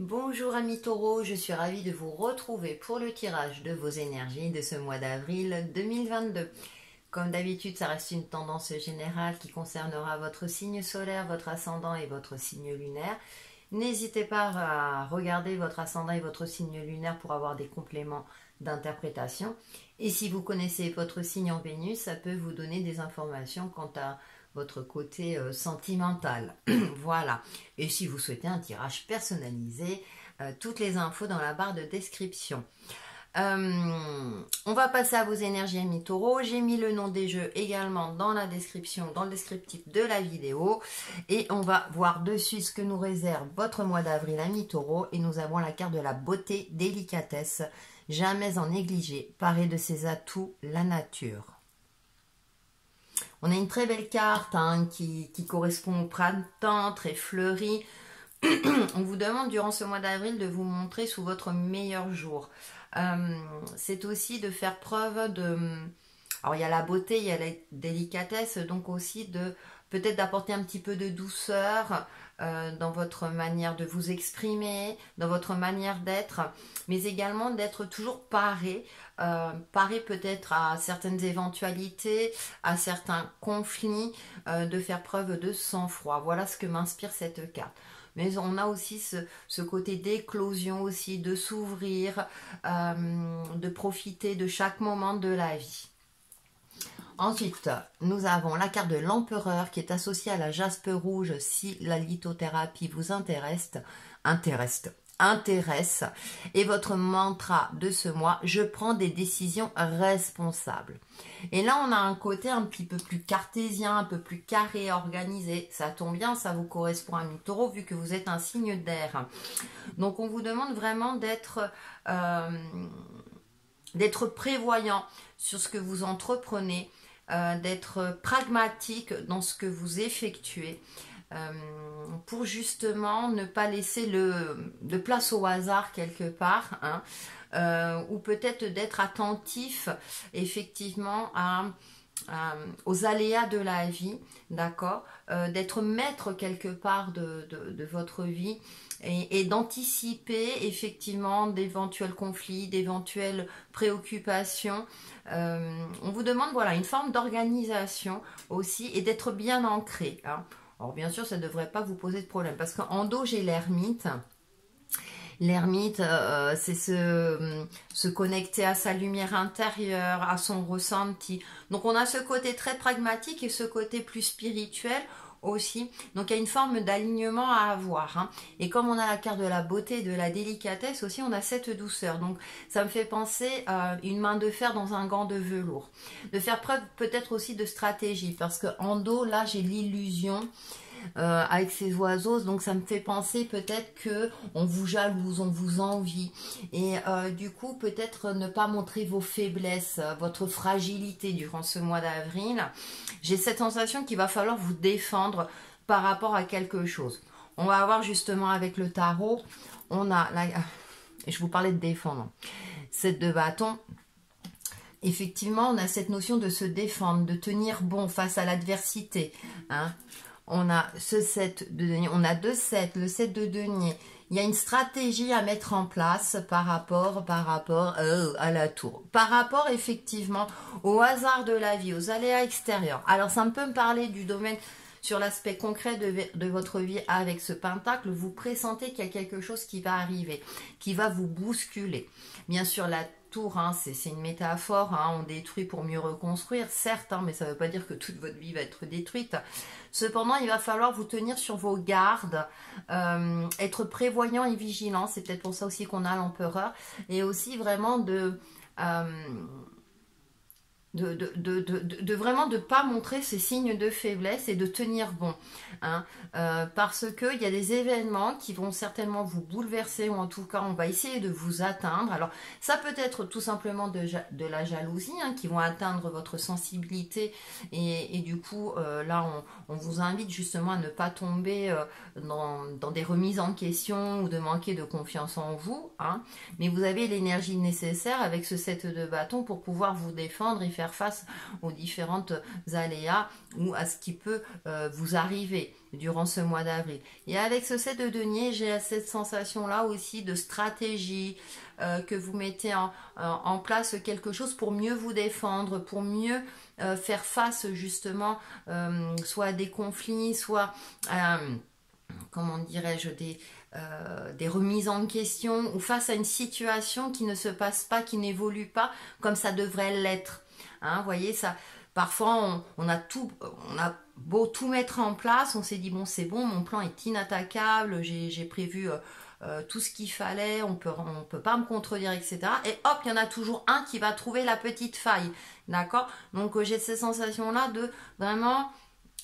Bonjour amis taureaux, je suis ravie de vous retrouver pour le tirage de vos énergies de ce mois d'avril 2022. Comme d'habitude, ça reste une tendance générale qui concernera votre signe solaire, votre ascendant et votre signe lunaire. N'hésitez pas à regarder votre ascendant et votre signe lunaire pour avoir des compléments d'interprétation. Et si vous connaissez votre signe en Vénus, ça peut vous donner des informations quant à votre côté sentimental. Voilà. Et si vous souhaitez un tirage personnalisé, toutes les infos dans la barre de description. On va passer à vos énergies amis taureaux. J'ai mis le nom des jeux également dans la description, dans le descriptif de la vidéo. Et on va voir de suite ce que nous réserve votre mois d'avril amis taureaux. Et nous avons la carte de la beauté, délicatesse, jamais en négliger, parée de ses atouts, la nature. On a une très belle carte qui correspond au printemps, très fleurie. On vous demande durant ce mois d'avril de vous montrer sous votre meilleur jour. C'est aussi de faire preuve de... Alors il y a la beauté, il y a la délicatesse, donc aussi de peut-être d'apporter un petit peu de douceur dans votre manière de vous exprimer, dans votre manière d'être, mais également d'être toujours paré peut-être à certaines éventualités, à certains conflits, de faire preuve de sang-froid. Voilà ce que m'inspire cette carte. Mais on a aussi ce côté d'éclosion aussi, de s'ouvrir, de profiter de chaque moment de la vie. Ensuite, nous avons la carte de l'empereur qui est associée à la jaspe rouge si la lithothérapie vous intéresse. Et votre mantra de ce mois, je prends des décisions responsables. Et là, on a un côté un petit peu plus cartésien, un peu plus carré, organisé. Ça tombe bien, ça vous correspond à mi-taureau vu que vous êtes un signe d'air. Donc, on vous demande vraiment d'être prévoyant sur ce que vous entreprenez, d'être pragmatique dans ce que vous effectuez. Pour justement ne pas laisser de place au hasard quelque part, ou peut-être d'être attentif effectivement aux aléas de la vie, d'accord, d'être maître quelque part de votre vie et d'anticiper effectivement d'éventuels conflits, d'éventuelles préoccupations. On vous demande voilà une forme d'organisation aussi et d'être bien ancré. Alors bien sûr, ça ne devrait pas vous poser de problème parce qu'en dos, j'ai l'ermite. L'ermite, c'est se connecter à sa lumière intérieure, à son ressenti. Donc on a ce côté très pragmatique et ce côté plus spirituel aussi. Donc il y a une forme d'alignement à avoir. Et comme on a la carte de la beauté et de la délicatesse aussi, on a cette douceur. Donc ça me fait penser à une main de fer dans un gant de velours. De faire preuve peut-être aussi de stratégie parce qu'en dos, là, j'ai l'illusion avec ces oiseaux, donc ça me fait penser peut-être que on vous jalouse, on vous envie et du coup peut-être ne pas montrer vos faiblesses, votre fragilité durant ce mois d'avril. J'ai cette sensation qu'il va falloir vous défendre par rapport à quelque chose. On va voir justement avec le tarot, on a là, et je vous parlais de défendre, 7 de bâton. Effectivement, on a cette notion de se défendre, de tenir bon face à l'adversité, On a ce 7 de denier, on a 2 7, le 7 de denier. Il y a une stratégie à mettre en place par rapport à la tour. Par rapport effectivement au hasard de la vie, aux aléas extérieurs. Alors ça peut me parler du domaine sur l'aspect concret de votre vie avec ce pentacle. Vous pressentez qu'il y a quelque chose qui va arriver, qui va vous bousculer. Bien sûr, la tour, c'est une métaphore, on détruit pour mieux reconstruire, certes, mais ça ne veut pas dire que toute votre vie va être détruite. Cependant, il va falloir vous tenir sur vos gardes, être prévoyant et vigilant, c'est peut-être pour ça aussi qu'on a l'empereur, et aussi vraiment vraiment de pas montrer ces signes de faiblesse et de tenir bon, parce que il y a des événements qui vont certainement vous bouleverser ou en tout cas on va essayer de vous atteindre. Alors ça peut être tout simplement de la jalousie qui vont atteindre votre sensibilité et du coup là on vous invite justement à ne pas tomber dans des remises en question ou de manquer de confiance en vous, mais vous avez l'énergie nécessaire avec ce 7 de bâton pour pouvoir vous défendre et faire faire face aux différentes aléas ou à ce qui peut vous arriver durant ce mois d'avril. Et avec ce 7 de denier, j'ai cette sensation-là aussi de stratégie, que vous mettez en place quelque chose pour mieux vous défendre, pour mieux faire face justement soit à des conflits, soit à, comment dirais-je, des remises en question ou face à une situation qui ne se passe pas, qui n'évolue pas comme ça devrait l'être. Hein, vous voyez, ça, parfois on a beau tout mettre en place, on s'est dit bon c'est bon, mon plan est inattaquable, j'ai prévu tout ce qu'il fallait, on peut pas me contredire, etc. Et hop, il y en a toujours un qui va trouver la petite faille, d'accord? Donc j'ai cette sensation-là de vraiment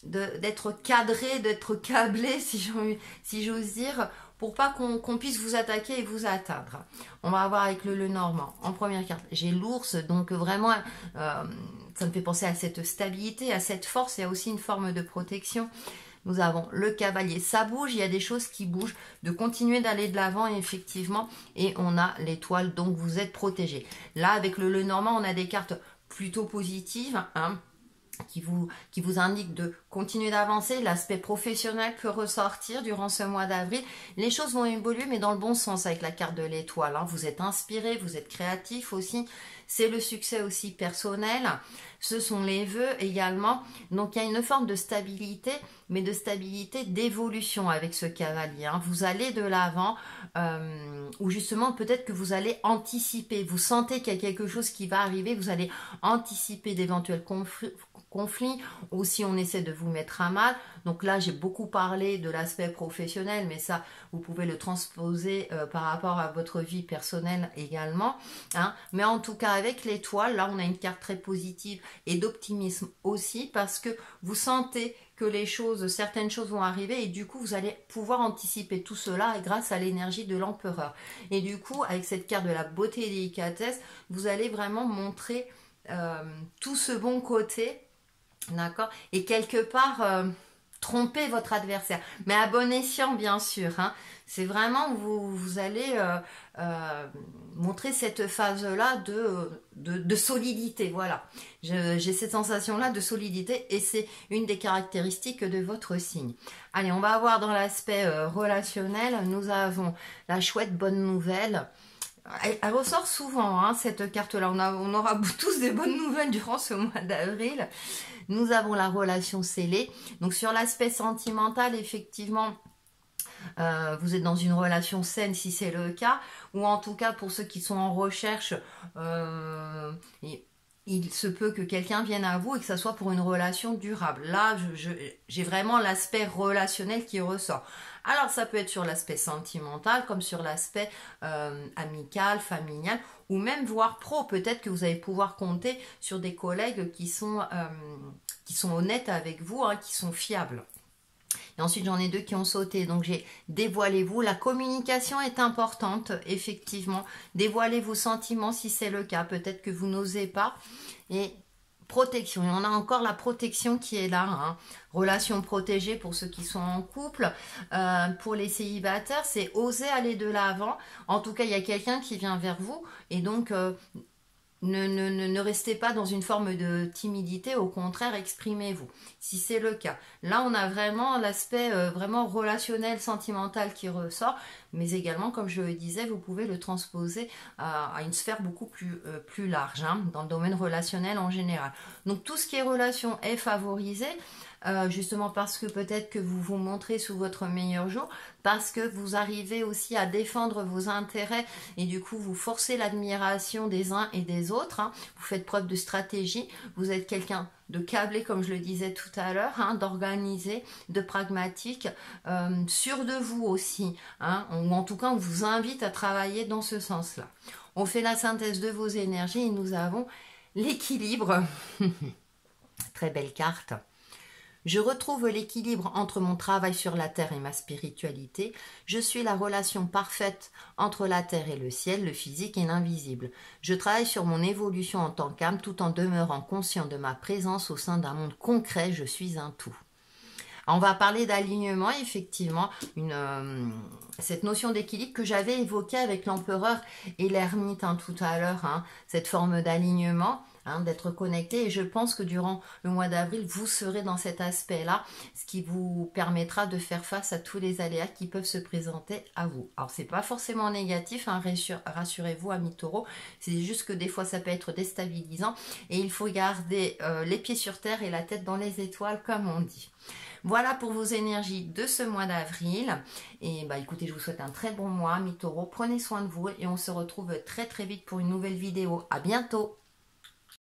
d'être cadré, d'être câblé, si j'ose dire, pour pas qu'on puisse vous attaquer et vous atteindre. On va voir avec le Normand. En première carte, j'ai l'ours, donc vraiment, ça me fait penser à cette stabilité, à cette force. Il y a aussi une forme de protection. Nous avons le cavalier, ça bouge, il y a des choses qui bougent, de continuer d'aller de l'avant effectivement, et on a l'étoile, donc vous êtes protégé. Là, avec le Normand, on a des cartes plutôt positives, hein, qui vous indique de continuer d'avancer. L'aspect professionnel peut ressortir durant ce mois d'avril. Les choses vont évoluer, mais dans le bon sens avec la carte de l'étoile. Hein. Vous êtes inspiré, vous êtes créatif aussi. C'est le succès aussi personnel. Ce sont les vœux également. Donc il y a une forme de stabilité, mais de stabilité d'évolution avec ce cavalier. Hein. Vous allez de l'avant, ou justement peut-être que vous allez anticiper. Vous sentez qu'il y a quelque chose qui va arriver. Vous allez anticiper d'éventuels conflits, ou si on essaie de vous mettre à mal. Donc là, j'ai beaucoup parlé de l'aspect professionnel, mais ça, vous pouvez le transposer par rapport à votre vie personnelle également. Hein. Mais en tout cas, avec l'étoile, là, on a une carte très positive et d'optimisme aussi, parce que vous sentez que certaines choses vont arriver, et du coup, vous allez pouvoir anticiper tout cela grâce à l'énergie de l'empereur. Et du coup, avec cette carte de la beauté et délicatesse, vous allez vraiment montrer tout ce bon côté. D'accord. Et quelque part, tromper votre adversaire. Mais à bon escient, bien sûr. Hein. C'est vraiment, vous allez montrer cette phase-là de solidité. Voilà. J'ai cette sensation-là de solidité, et c'est une des caractéristiques de votre signe. Allez, on va voir dans l'aspect relationnel. Nous avons la chouette bonne nouvelle. Elle ressort souvent, hein, cette carte-là. On aura tous des bonnes nouvelles durant ce mois d'avril. Nous avons la relation scellée. Donc sur l'aspect sentimental, effectivement, vous êtes dans une relation saine si c'est le cas. Ou en tout cas, pour ceux qui sont en recherche, il se peut que quelqu'un vienne à vous et que ça soit pour une relation durable. Là, j'ai vraiment l'aspect relationnel qui ressort. Alors, ça peut être sur l'aspect sentimental, comme sur l'aspect amical, familial, ou même voire pro. Peut-être que vous allez pouvoir compter sur des collègues qui sont honnêtes avec vous, hein, qui sont fiables. Et ensuite, j'en ai deux qui ont sauté. Donc, j'ai dévoilez-vous. La communication est importante, effectivement. Dévoilez vos sentiments si c'est le cas. Peut-être que vous n'osez pas. Et protection. Et on a encore la protection qui est là. Hein. Relation protégée pour ceux qui sont en couple. Pour les célibataires, c'est oser aller de l'avant. En tout cas, il y a quelqu'un qui vient vers vous. Et donc... Ne restez pas dans une forme de timidité, au contraire, exprimez-vous, si c'est le cas. Là, on a vraiment l'aspect vraiment relationnel, sentimental qui ressort, mais également, comme je le disais, vous pouvez le transposer à une sphère beaucoup plus large, hein, dans le domaine relationnel en général. Donc, tout ce qui est relation est favorisé, justement parce que peut-être que vous vous montrez sous votre meilleur jour, parce que vous arrivez aussi à défendre vos intérêts et du coup vous forcez l'admiration des uns et des autres, hein. Vous faites preuve de stratégie, vous êtes quelqu'un de câblé comme je le disais tout à l'heure, hein, d'organisé, de pragmatique, sûr de vous aussi, hein, ou en tout cas on vous invite à travailler dans ce sens-là. On fait la synthèse de vos énergies et nous avons l'équilibre, très belle carte. Je retrouve l'équilibre entre mon travail sur la terre et ma spiritualité. Je suis la relation parfaite entre la terre et le ciel, le physique et l'invisible. Je travaille sur mon évolution en tant qu'âme tout en demeurant conscient de ma présence au sein d'un monde concret. Je suis un tout. On va parler d'alignement, effectivement, cette notion d'équilibre que j'avais évoquée avec l'empereur et l'ermite, hein, tout à l'heure, hein, cette forme d'alignement. hein, d'être connecté. Et je pense que durant le mois d'avril, vous serez dans cet aspect-là, ce qui vous permettra de faire face à tous les aléas qui peuvent se présenter à vous. Alors, c'est pas forcément négatif, hein, rassurez-vous, amis taureaux, c'est juste que des fois, ça peut être déstabilisant et il faut garder les pieds sur terre et la tête dans les étoiles, comme on dit. Voilà pour vos énergies de ce mois d'avril. Et bah écoutez, je vous souhaite un très bon mois, amis taureaux. Prenez soin de vous et on se retrouve très très vite pour une nouvelle vidéo. À bientôt!